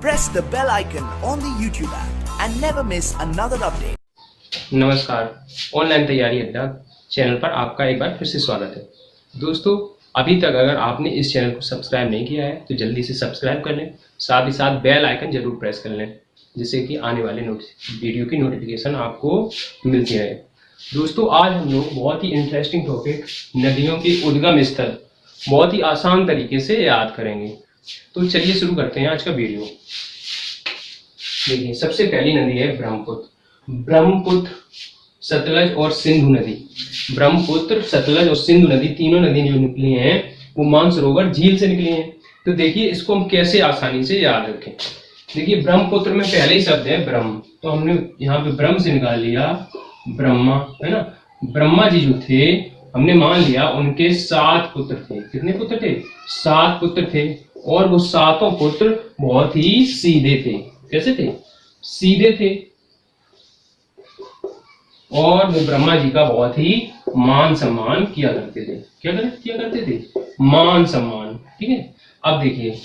Press the bell icon on the YouTube app and never miss another update. नमस्कार, online तैयारी अड्डा channel पर आपका एक बार फिर से स्वागत है। दोस्तों, अभी तक अगर आपने इस चैनल को सब्सक्राइब नहीं किया है तो जल्दी से सब्सक्राइब कर लें, साथ ही साथ बेल आइकन जरूर प्रेस कर लें, जिससे कि आने वाले वीडियो की नोटिफिकेशन आपको मिलती रहे। दोस्तों, आज हम लोग बहुत ही इंटरेस्टिंग टॉपिक नदियों के उद्गम स्थल बहुत ही आसान तरीके से याद करेंगे। तो चलिए शुरू करते हैं आज का वीडियो। देखिए, सबसे पहली नदी है ब्रह्मपुत्र, सतलज और सिंधु नदी। ब्रह्मपुत्र, सतलज और सिंधु नदी तीनों नदी जो निकली हैं वो मानसरोवर झील से निकली हैं। तो देखिए, इसको हम कैसे आसानी से याद रखें। देखिए, ब्रह्मपुत्र में पहले ही शब्द है ब्रह्म, तो हमने यहाँ पे ब्रह्म से निकाल लिया ब्रह्मा, है ना। ब्रह्मा जी जो थे, हमने मान लिया उनके 7 पुत्र थे। कितने पुत्र थे? 7 पुत्र थे, और वो 7 पुत्र बहुत ही सीधे थे। कैसे थे? सीधे थे, और वो ब्रह्मा जी का बहुत ही मान सम्मान किया करते थे। किया करते थे? मान सम्मान। ठीक है। अब देखिए,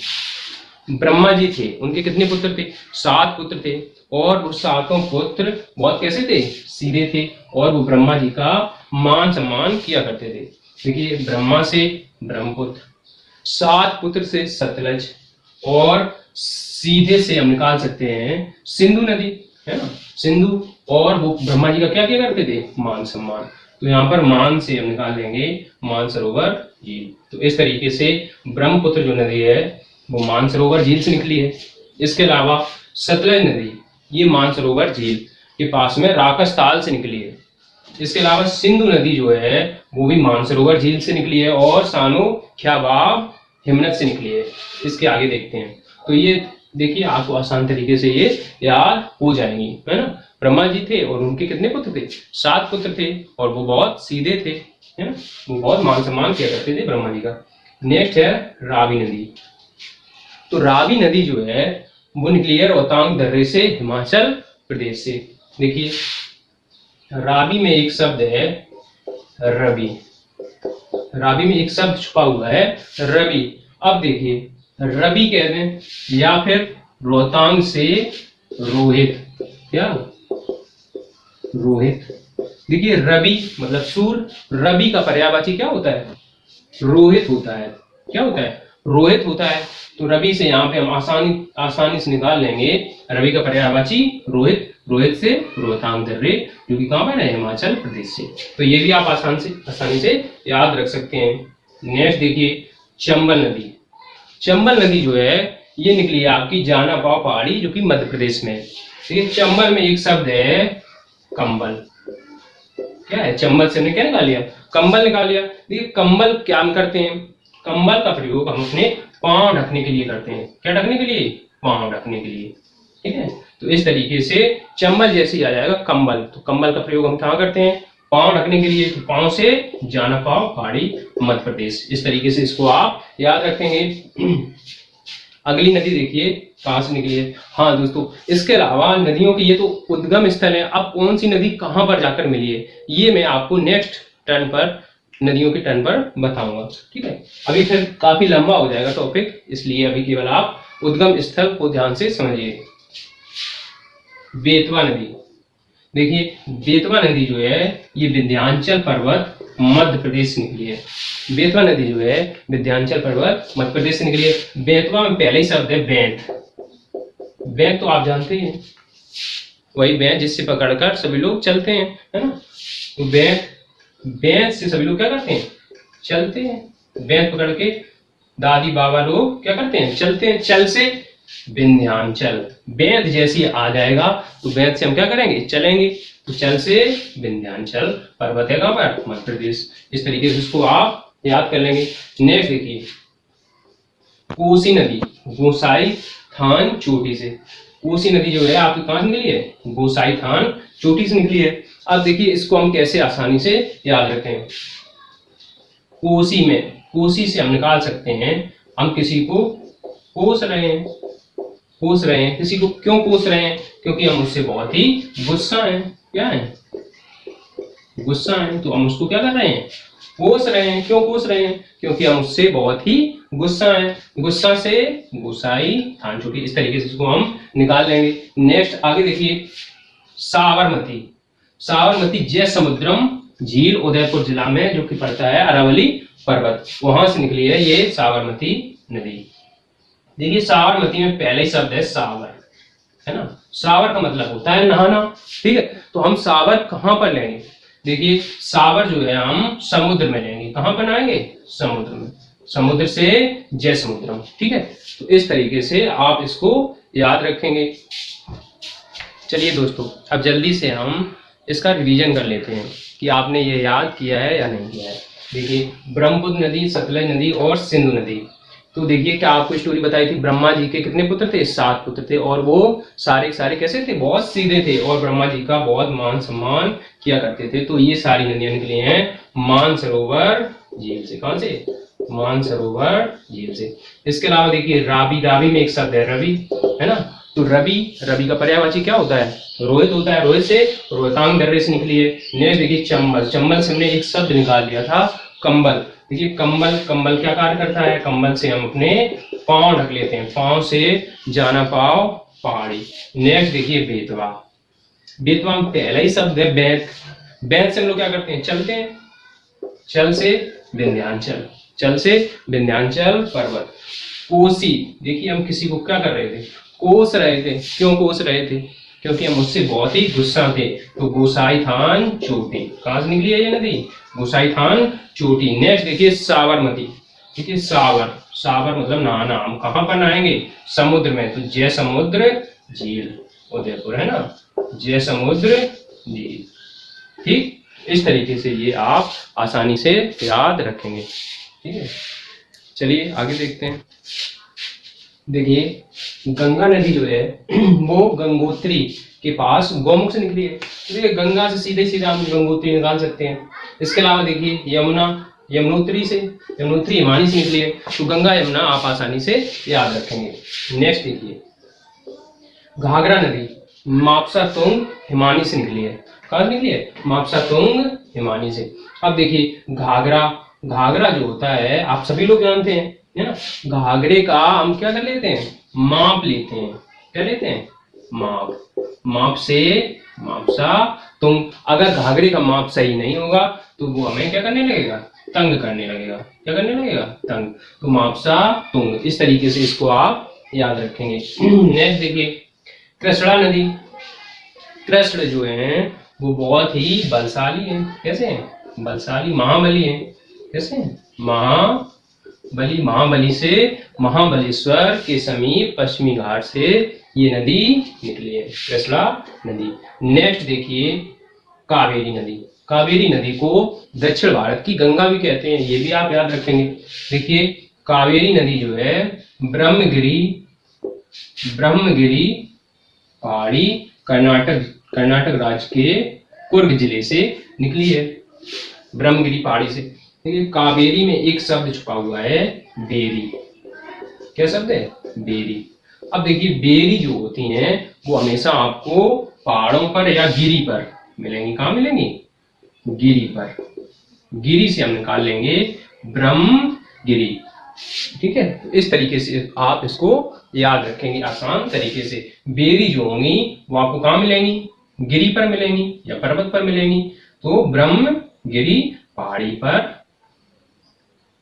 ब्रह्मा जी थे, उनके कितने पुत्र थे? 7 पुत्र थे, और वो 7 पुत्र बहुत कैसे थे? सीधे थे, और वो ब्रह्मा जी का मान सम्मान किया करते थे। देखिए, ब्रह्मा से ब्रह्मपुत्र, 7 पुत्र से सतलज, और सीधे से हम निकाल सकते हैं सिंधु नदी, है ना। सिंधु, और वो ब्रह्मा जी का क्या किया करते थे? मान सम्मान। तो यहाँ पर मान से हम निकाल लेंगे मानसरोवर झील। तो इस तरीके से ब्रह्मपुत्र जो नदी है वो मानसरोवर झील से निकली है। इसके अलावा सतलज नदी, ये मानसरोवर झील के पास में राकसताल से निकली है। इसके अलावा सिंधु नदी जो है वो भी मानसरोवर झील से निकली है, और सानो ख्याबाब हिमनद से निकली है। इसके आगे देखते हैं। तो ये देखिए, आपको आसान तरीके से ये याद हो जाएंगी, है ना। ब्रह्मा जी थे, और उनके कितने पुत्र थे? 7 पुत्र थे, और वो बहुत सीधे थे, है ना। वो बहुत मान सम्मान किया करते थे ब्रह्मा जी का। नेक्स्ट है रावी नदी। तो रावी नदी जो है वो निकली है रोहतांग दर्रे से, हिमाचल प्रदेश से। देखिए, रावी में एक शब्द है रवि। रावी में एक शब्द छुपा हुआ है रवि। अब देखिए, रवि कहते हैं, या फिर रोहतांग से रोहित। क्या? रोहित। देखिए, रवि मतलब सूर्य, रवि का पर्यायवाची क्या होता है? रोहित होता है। क्या होता है? रोहित होता है। तो रवि से यहाँ पे हम आसानी से निकाल लेंगे रवि का पर्यायवाची रोहित। रोहित से रोहतांग दर्रे, जो कि कहाँ पर है? हिमाचल प्रदेश से। तो ये भी आप आसानी से याद रख सकते हैं। नेक्स्ट देखिए, चंबल नदी। चंबल नदी जो है ये निकली है आपकी जानापाव पहाड़ी, जो कि मध्य प्रदेश में है। देखिए, चंबल में एक शब्द है कंबल। क्या है? चंबल से हमने क्या निकाल लिया? कंबल निकाल लिया। देखिए, कंबल क्या हम करते हैं? कंबल का प्रयोग हम अपने पांव ढकने के लिए करते हैं। क्या ढकने के लिए? पांव ढकने के लिए। ठीक है। तो इस तरीके से चंबल जैसे ही आ जाएगा कंबल। तो कंबल का प्रयोग हम कहाँ करते हैं? पांव ढकने के लिए। तो पांव से जानापाव पहाड़ी, मध्य प्रदेश। इस तरीके से इसको आप याद रखेंगे। अगली नदी देखिए कहां से निकली है। हाँ दोस्तों, इसके अलावा नदियों के ये तो उद्गम स्थल है। अब कौन सी नदी कहां पर जाकर मिली है, ये मैं आपको नेक्स्ट टर्न पर, नदियों के टर्न पर बताऊंगा। ठीक है। अभी फिर काफी लंबा हो जाएगा टॉपिक, इसलिए अभी केवल आप उद्गम स्थल को ध्यान से समझिए। बेतवा नदी। देखिए, बेतवा नदी जो है ये विंध्याचल पर्वत मध्य प्रदेश से निकली है। बेतवा नदी जो है विंध्याचल पर्वत मध्य प्रदेश से निकली है। बेतवा में पहले ही शब्द है बैंत। बैंत तो आप जानते हैं, वही बैंत जिससे पकड़कर सभी लोग चलते हैं, है ना। तो बैंत से सभी लोग क्या करते हैं? चलते हैं। बैंत पकड़ के दादी बाबा लोग क्या करते हैं? चलते हैं। चल से विंध्याचल, बैंत जैसी आ जाएगा तो बैंत से हम क्या करेंगे? चलेंगे। तो चल से विंध्याचल पर्वत है कहां पर? मध्य प्रदेश। इस तरीके से इसको आप याद कर लेंगे। नेक्स्ट देखिए, कोसी नदी, गोसाई थान चोटी से। कोसी नदी जो है आपकी कहां से निकली है? गोसाई थान चोटी से निकली है। अब देखिए, इसको हम कैसे आसानी से याद रखें। कोसी से हम निकाल सकते हैं, हम किसी को कोस रहे हैं। किसी को क्यों कोस रहे हैं? क्योंकि हम उससे बहुत ही गुस्सा हैं। क्या है? गुस्सा है, तो हम उसको क्या कर रहे हैं? कोस रहे हैं। क्यों कोस रहे हैं? क्योंकि हम उससे बहुत ही गुस्सा हैं। गुस्सा से गुसाई थान चोटी, इस तरीके से इसको हम निकाल लेंगे। नेक्स्ट आगे देखिए, साबरमती। साबरमती जय समुद्रम झील उदयपुर जिला में जो कि पड़ता है अरावली पर्वत, वहां से निकली है ये साबरमती नदी। देखिए साबरमती में पहले ही शब्द है सावर, है ना। सावर का मतलब होता है नहाना, ठीक है। तो हम सावर कहां पर लेंगे? देखिए सावर जो है हम समुद्र में लेंगे। कहां पर नहाएंगे? समुद्र में। समुद्र से जय समुद्रम, ठीक है। तो इस तरीके से आप इसको याद रखेंगे। चलिए दोस्तों, अब जल्दी से हम इसका रिवीजन कर लेते हैं कि आपने ये याद किया है या नहीं किया है। देखिए ब्रह्मपुत्र नदी, सतलज नदी और सिंधु नदी। तो देखिए क्या आपको स्टोरी बताई थी, ब्रह्मा जी के कितने पुत्र थे? 7 पुत्र थे, और वो सारे के सारे कैसे थे? बहुत सीधे थे, और ब्रह्मा जी का बहुत मान सम्मान किया करते थे। तो ये सारी नदियां निकली हैं मानसरोवर झील से। कहां से? मानसरोवर झील से। इसके अलावा देखिए रावी, रावी में एक शब्द है रवि, है ना। तो रवि, रवि का पर्यायवाची क्या होता है? रोहित होता है। रोहित से रोहितांग दर्रे से निकली है। नेक्स्ट देखिए चंबल, चंबल से हमने एक शब्द निकाल लिया था कंबल। देखिए कंबल, कंबल क्या कार्य करता है? कंबल से हम अपने पांव ढक लेते हैं। पांव से जाना पाव पहाड़ी। नेक्स्ट देखिए बेतवा, बेतवा में पहला ही शब्द है बैत। बैत से हम लोग क्या करते हैं? चलते हैं। चल से विंध्याचल, चल से विंध्याचल पर्वत। कोसी, देखिए हम किसी को क्या कर रहे थे? कोस रहे थे। क्यों कोस रहे थे? क्योंकि हम उससे बहुत ही गुस्सा थे। तो गोसाई थान चोटी, कहां से निकली है ये नदी? गोसाई थान चोटी। नेक्स्ट देखिए साबरमती। देखिए सावर, सावर मतलब नहाना। हम कहां पर नहाएंगे? समुद्र में। तो जय समुद्र झील उदयपुर, है ना। जय समुद्र झील, ठीक। इस तरीके से ये आप आसानी से याद रखेंगे, ठीक है। चलिए आगे देखते हैं। देखिए गंगा नदी जो है वो गंगोत्री के पास गौमुख से निकली है। तो देखिए गंगा से सीधे सीधे हम गंगोत्री निकाल सकते हैं। इसके अलावा देखिए यमुना, यमुनोत्री से, यमुनोत्री हिमानी से निकली है। तो गंगा यमुना आप आसानी से याद रखेंगे। नेक्स्ट देखिए घाघरा नदी मापसा तुंग हिमानी से निकली है। कहां से निकली है? मापसा तुंग हिमानी से। अब देखिए घाघरा, घाघरा जो होता है आप सभी लोग जानते हैं, है ना। घाघरे का हम क्या कर लेते हैं? माप लेते हैं। क्या लेते हैं? माप। माप से मापसा तुंग। अगर घाघरे का माप सही नहीं होगा तो वो हमें क्या करने लगेगा? तंग करने लगेगा। क्या करने लगेगा? तंग। तो मापसा तुंग, इस तरीके से इसको आप याद रखेंगे। नेक्स्ट देखिए कृष्णा नदी। कृष्ण जो है वो बहुत ही बलशाली है। कैसे है? बलशाली, महाबली है। कैसे है? महाबली। महाबली से महाबलेश्वर के समीप पश्चिमी घाट से ये नदी निकली है, कृष्णा नदी। नेक्स्ट देखिए कावेरी नदी। कावेरी नदी को दक्षिण भारत की गंगा भी कहते हैं, ये भी आप याद रखेंगे। देखिए कावेरी नदी जो है ब्रह्मगिरी, ब्रह्मगिरी पहाड़ी कर्नाटक राज्य के कुर्ग जिले से निकली है, ब्रह्मगिरी पहाड़ी से। देखिए कावेरी में एक शब्द छुपा हुआ है बेरी। क्या शब्द है? बेरी। अब देखिए बेरी जो होती हैं वो हमेशा आपको पहाड़ों पर या गिरी पर मिलेंगी। कहां मिलेंगी? गिरी पर। गिरी से हम निकाल लेंगे ब्रह्मगिरी, ठीक है। तो इस तरीके से आप इसको याद रखेंगे आसान तरीके से। बेरी जो होंगी वो आपको कहां मिलेंगी? गिरी पर मिलेंगी या पर्वत पर मिलेंगी। तो ब्रह्मगिरी पहाड़ी पर,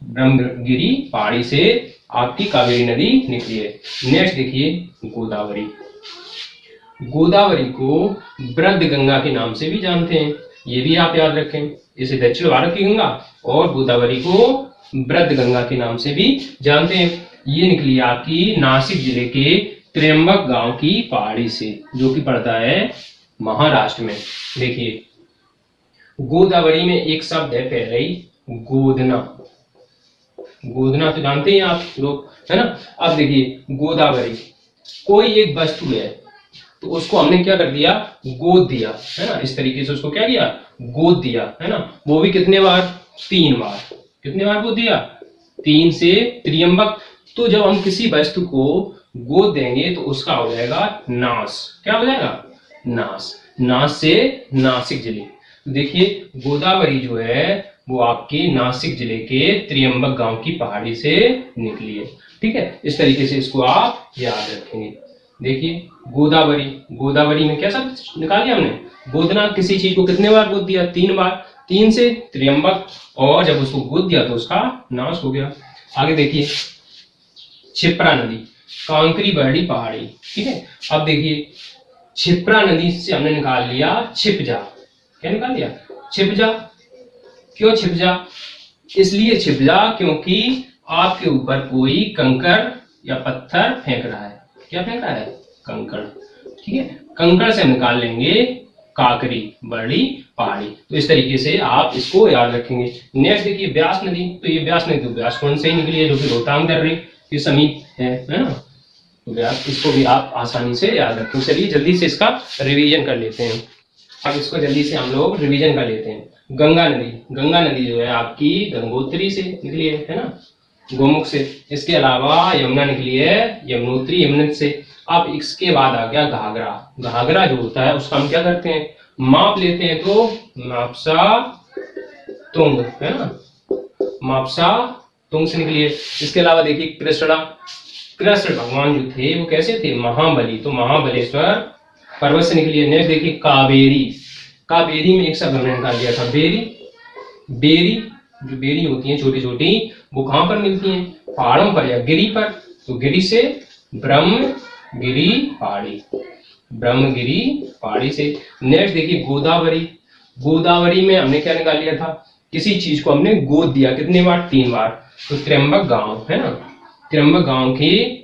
ब्रह्मगिरी पहाड़ी से आपकी कावेरी नदी निकली है। नेक्स्ट देखिए गोदावरी। गोदावरी को वृद्ध गंगा के नाम से भी जानते हैं, ये भी आप याद रखें। इसे दक्षिण भारत की गंगा और गोदावरी को वृद्ध गंगा के नाम से भी जानते हैं। ये निकली आपकी नासिक जिले के त्र्यंबक गांव की पहाड़ी से, जो कि पड़ता है महाराष्ट्र में। देखिए गोदावरी में एक शब्द है पहले ही गोदना। गोदना तो जानते हैं आप लोग, है ना। अब देखिए गोदावरी, कोई एक वस्तु है तो उसको हमने क्या कर दिया? गोद दिया, है ना। इस तरीके से उसको क्या किया? गोद दिया, है ना। वो भी कितने बार? 3 बार। कितने बार गोद दिया? 3 से त्र्यंबक। तो जब हम किसी वस्तु को गोद देंगे तो उसका हो जाएगा नाश। क्या हो जाएगा? नाश। नाश से नासिक जिले। तो देखिए गोदावरी जो है वो आपके नासिक जिले के त्र्यंबक गांव की पहाड़ी से निकली है। ठीक है, इस तरीके से इसको आप याद रखेंगे। देखिए गोदावरी, गोदावरी में क्या सब निकाल लिया हमने। गोदना, किसी चीज को कितने बार गोद दिया? 3 बार। 3 से त्र्यंबक, और जब उसको गोद दिया तो उसका नाश हो गया। आगे देखिए क्षिप्रा नदी, कांकरी बरड़ी पहाड़ी। ठीक है, अब देखिए क्षिप्रा नदी से हमने निकाल लिया छिपजा। क्या निकाल लिया? छिपजा। क्यों छिपजा? इसलिए छिपजा क्योंकि आपके ऊपर कोई कंकर या पत्थर फेंक रहा है। क्या फेंक रहा है? कंकड़। ठीक है, कंकड़ से हम निकाल लेंगे काकरी बरड़ी पहाड़ी। तो इस तरीके से आप इसको याद रखेंगे। नेक्स्ट देखिए ब्यास नदी, तो ये ब्यास नदी तो ब्यास कुंड से ही निकली है, जो कि रोहतांग दर्रे के समीप है ना। तो ब्यास, इसको भी आप आसानी से याद रखें। चलिए जल्दी से इसका रिवीजन कर लेते हैं। अब इसको जल्दी से हम लोग रिवीजन कर लेते हैं। गंगा नदी, गंगा नदी जो है आपकी गंगोत्री से निकली है ना, गोमुख से। इसके अलावा यमुना निकली है यमुनोत्री, यमुना से। अब इसके बाद आ गया घाघरा। घाघरा जो होता है उसका हम क्या करते हैं? माप लेते हैं, तो मापसा तुंग है ना, मापसा तुंग से निकली है। इसके अलावा देखिए कृष्णा, कृष्ण भगवान जो थे वो कैसे थे? महाबली, तो महाबलेश्वर पर्वत से निकली है। नेक्स्ट देखिए कावेरी, कावेरी में एक शब्द हमने निकाल दिया था बेरी। बेरी, जो बेरी होती है छोटी छोटी, वो कहां पर मिलती हैं? पहाड़ों पर या गिरी पर। तो गिरी से ब्रह्मगिरी पहाड़ी, ब्रह्मगिरी पहाड़ी से। नेक्स्ट देखिए गोदावरी, गोदावरी में हमने क्या निकाल लिया था? किसी चीज को हमने गोद दिया, कितने बार? 3 बार। तो त्र्यंबक गांव है ना, त्र्यंबक गांव की,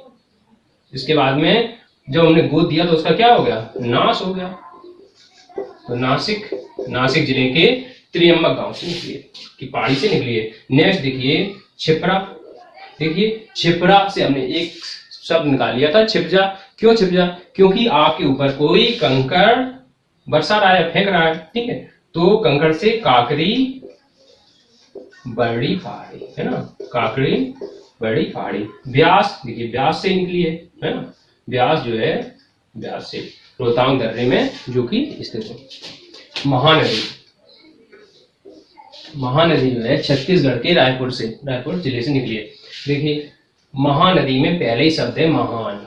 इसके बाद में जब हमने गोद दिया तो उसका क्या हो गया? नाश हो गया। तो नासिक, नासिक जिले के त्र्यंबक गांव से निकली है, की पहाड़ी से निकली है। नेक्स्ट देखिए छिपरा, देखिए छिपरा से हमने एक शब्द निकाल लिया था छिपजा। क्यों छिपजा? क्योंकि आपके ऊपर कोई कंकड़ बरसा रहा है, फेंक रहा है। ठीक है, तो कंकड़ से काकरी बरड़ी पहाड़ी है ना, काकरी बरड़ी पहाड़ी। ब्यास, देखिए ब्यास से निकली है ना, ब्यास जो है ब्यास से रोहतांग दर्रे में जो कि स्थित है। महानदी, महानदी जो है छत्तीसगढ़ के रायपुर से, रायपुर जिले से निकली है। देखिए महानदी में पहले ही शब्द है महान।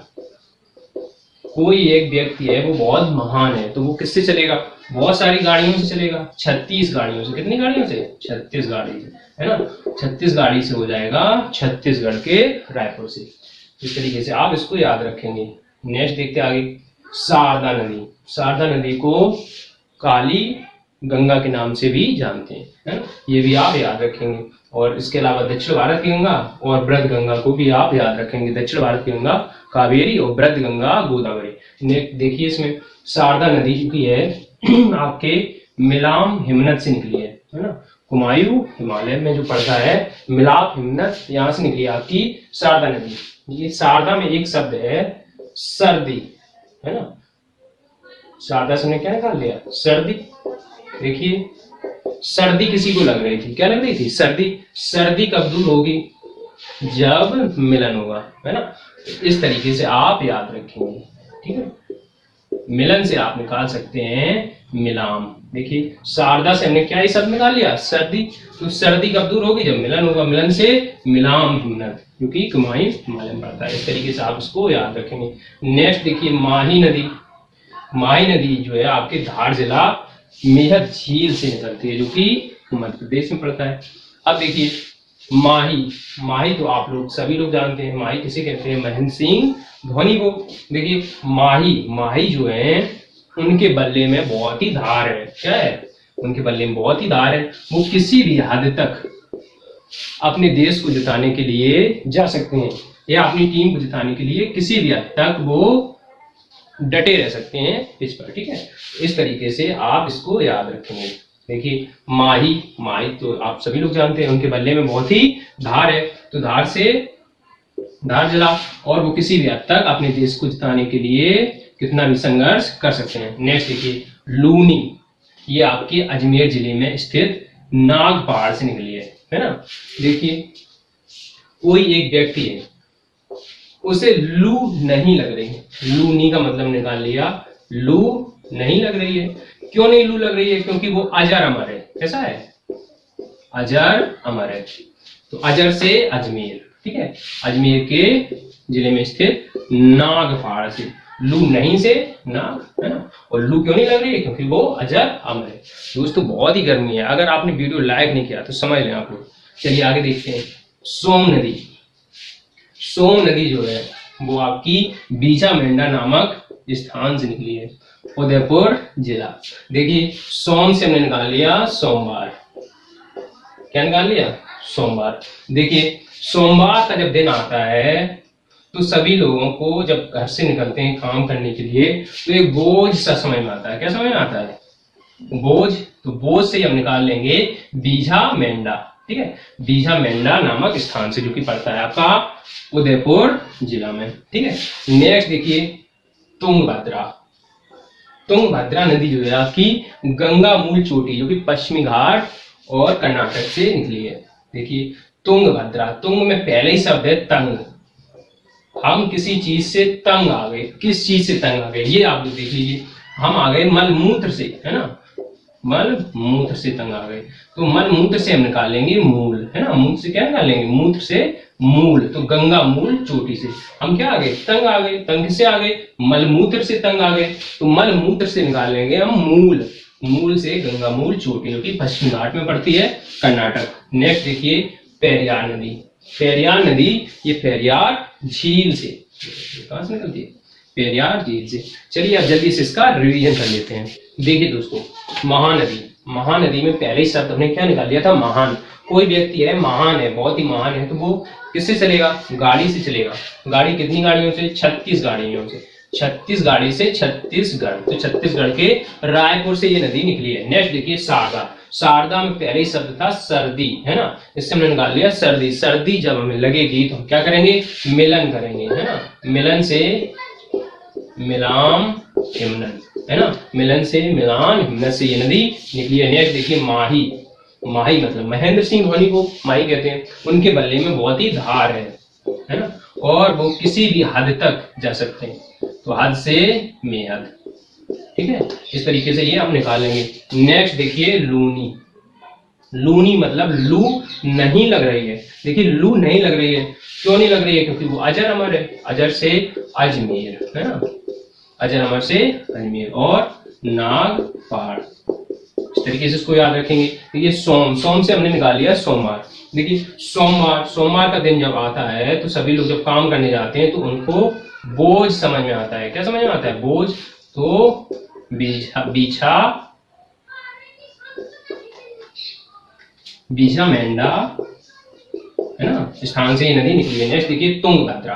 कोई एक व्यक्ति है वो बहुत महान है, तो वो किससे चलेगा? बहुत सारी गाड़ियों से चलेगा, 36 गाड़ियों से। कितनी गाड़ियों से? 36 गाड़ी से है ना, 36 गाड़ी से हो जाएगा छत्तीसगढ़ के रायपुर से। इस तरीके से आप इसको याद रखेंगे। नेक्स्ट देखते आगे शारदा नदी, शारदा नदी को काली गंगा के नाम से भी जानते हैं है ना, ये भी आप याद रखेंगे। और इसके अलावा दक्षिण भारत की गंगा और बृहद गंगा को भी आप याद रखेंगे। दक्षिण भारत की गंगा कावेरी और बृहद गंगा गोदावरी। देखिए इसमें शारदा नदी की है आपके मिलाम हिमनद से निकली है ना, कुमायूं हिमालय में जो पड़ता है, मिलाप हिमनद यहाँ से निकली है आपकी शारदा नदी। ये शारदा में एक शब्द है सर्दी है ना, शारदा से हमने क्या निकाल लिया? सर्दी। देखिए सर्दी किसी को लग रही थी, क्या लग रही थी? सर्दी। सर्दी कब दूर होगी? जब मिलन होगा है ना। इस तरीके से आप याद रखेंगे। ठीक है, मिलन से आप निकाल सकते हैं मिलाम। देखिए शारदा से हमने क्या ही शब्द निकाल लिया? सर्दी। तो सर्दी कब दूर होगी? जब मिलन होगा। मिलन से मिलाम हिमनद, क्योंकि कुमायूं हिमालय में पड़ता है। इस तरीके से आप इसको याद रखेंगे। नेक्स्ट देखिए माही नदी, माही नदी जो है आपके धार जिला मेहर झील से निकलती है, जो कि मध्य प्रदेश में पड़ता है। अब देखिए माही, माही तो आप लोग सभी लोग जानते हैं, माही किसे कहते हैं? महेंद्र सिंह धोनी को। देखिए माही, माही जो है उनके बल्ले में बहुत ही धार है। क्या है? उनके बल्ले में बहुत ही धार है। वो किसी भी हद तक अपने देश को जिताने के लिए जा सकते हैं, या अपनी टीम को जिताने के लिए किसी भी हद तक वो डटे रह सकते हैं पिच पर। ठीक है, इस तरीके से आप इसको याद रखेंगे। देखिए माही, माही तो आप सभी लोग जानते हैं, उनके बल्ले में बहुत ही धार है, तो धार से धार जिला, और वो किसी भी हद तक अपने देश को जिताने के लिए कितना भी संघर्ष कर सकते हैं। नेक्स्ट देखिए लूनी, ये आपके अजमेर जिले में स्थित नाग पहाड़ से निकली है ना। देखिए कोई एक व्यक्ति है, उसे लू नहीं लग रही है। लूनी का मतलब निकाल लिया, लू नहीं लग रही है। क्यों नहीं लू लग रही है? क्योंकि वो अजर अमर है। कैसा है? अजर अमर है। तो अजर से अजमेर, ठीक है, अजमेर के जिले में स्थित नागपाड़ से, लू नहीं से नाग, है ना, और लू क्यों नहीं लग रही है, क्योंकि वो अजर अमर है। दोस्तों बहुत ही गर्मी है, अगर आपने वीडियो लाइक नहीं किया तो समझ लें आप लोग। चलिए आगे देखते हैं। सोम नदी, सोम नदी जो है वो आपकी बीजा मेंढा नामक स्थान से निकली है, उदयपुर जिला। देखिए सोम से हमने निकाल लिया सोमवार, क्या निकाल लिया, सोमवार। देखिए सोमवार का जब दिन आता है तो सभी लोगों को जब घर से निकलते हैं काम करने के लिए तो एक बोझ सा समझ में आता है। क्या समझ में आता है, बोझ। तो बोझ से हम निकाल लेंगे बीजा मेंढा, ठीक है, बीजा मेंढा नामक स्थान से, जो कि पड़ता है आपका उदयपुर जिला में, ठीक है। नेक्स्ट देखिए तुंगभद्रा, तुंगभद्रा नदी जो है आपकी गंगा मूल चोटी, जो कि पश्चिमी घाट और कर्नाटक से निकली है। देखिए तुंगभद्रा, तुंग में पहले ही शब्द है तंग, हम किसी चीज से तंग आ गए, किस चीज से तंग आ गए, ये आप लोग देख लीजिए, हम आ गए मल मूत्र से, है ना, मल मूत्र से तंग आ गए। तो मल मूत्र से हम निकालेंगे मूल, है ना, मूत्र से क्या निकालेंगे, मूत्र से मूल। तो गंगा मूल चोटी से हम क्या आ गए, तंग आ गए। तंग किससे आ गए, मल मूत्र से तंग आ गए। तो मल मूत्र से निकालेंगे हम मूल, मूल से गंगा मूल चोटी, जो कि पश्चिम घाट में पड़ती है, कर्नाटक। नेक्स्ट देखिए पेरियार नदी, पेरियार नदी ये पेरियार झील से, कहां से निकलती है, पेरियार झील से। चलिए अब जल्दी से इसका रिवीजन कर लेते हैं। देखिए दोस्तों महानदी, महानदी में पहले ही शब्द हमने क्या निकाल लिया था, महान। कोई व्यक्ति है महान है, बहुत ही महान है, तो वो किससे चलेगा, गाड़ी से चलेगा। गाड़ी कितनी गाड़ियों से, 36 गाड़ियों से, 36 गाड़ी से छत्तीसगढ़। तो छत्तीसगढ़ के रायपुर से ये नदी निकली है। नेक्स्ट देखिए शारदा, शारदा में पहले ही शब्द था सर्दी, है ना, इससे हमने निकाल लिया सर्दी। सर्दी जब हमें लगेगी तो हम क्या करेंगे, मिलन करेंगे, है ना, मिलन से मिलाम हिमनन, है ना, मिलन से मिलान हिमनन से ये नदी निकली है। नेक्स्ट देखिए माही, माही मतलब महेंद्र सिंह धोनी को माही कहते हैं, उनके बल्ले में बहुत ही धार है ना, और वो किसी भी हद तक जा सकते हैं, तो हद से बेहद, ठीक है, इस तरीके से ये आप निकालेंगे। नेक्स्ट देखिए लूनी, लूनी मतलब लू नहीं लग रही है। देखिए लू नहीं लग रही है, क्यों नहीं लग रही है, क्योंकि वो अजर अमर है, अजर से अजमेर, है ना, अजर अमर से अजमेर। और नागपाड़, इस तरीके से इसको याद रखेंगे। तो ये सोम, सोम से हमने निकाल लिया सोमवार। देखिए सोमवार, सोमवार का दिन जब आता है तो सभी लोग जब काम करने जाते हैं तो उनको बोझ समझ में आता है। क्या समझ में आता है, बोझ। तो बीछा बीजा मेंढा, है ना, स्थान से ये नदी निकली है। नेक्स्ट देखिए तुंगभद्रा,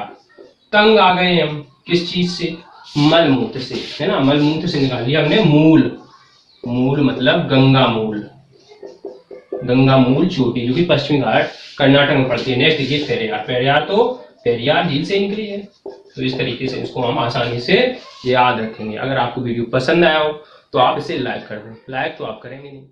तंग आ गए हम किस चीज से, मलमूत्र से, है ना, मलमूत्र से निकाल लिया हमने मूल, मूल मतलब गंगा मूल, गंगा मूल चोटी, जो कि पश्चिमी घाट कर्नाटक में पड़ती है। नेक्स्ट देखिए पेरियार, पेरियार तो पेरियार झील से निकली है। तो इस तरीके से इसको हम आसानी से याद रखेंगे। अगर आपको वीडियो पसंद आया हो तो आप इसे लाइक कर दें, लाइक तो आप करेंगे नहीं।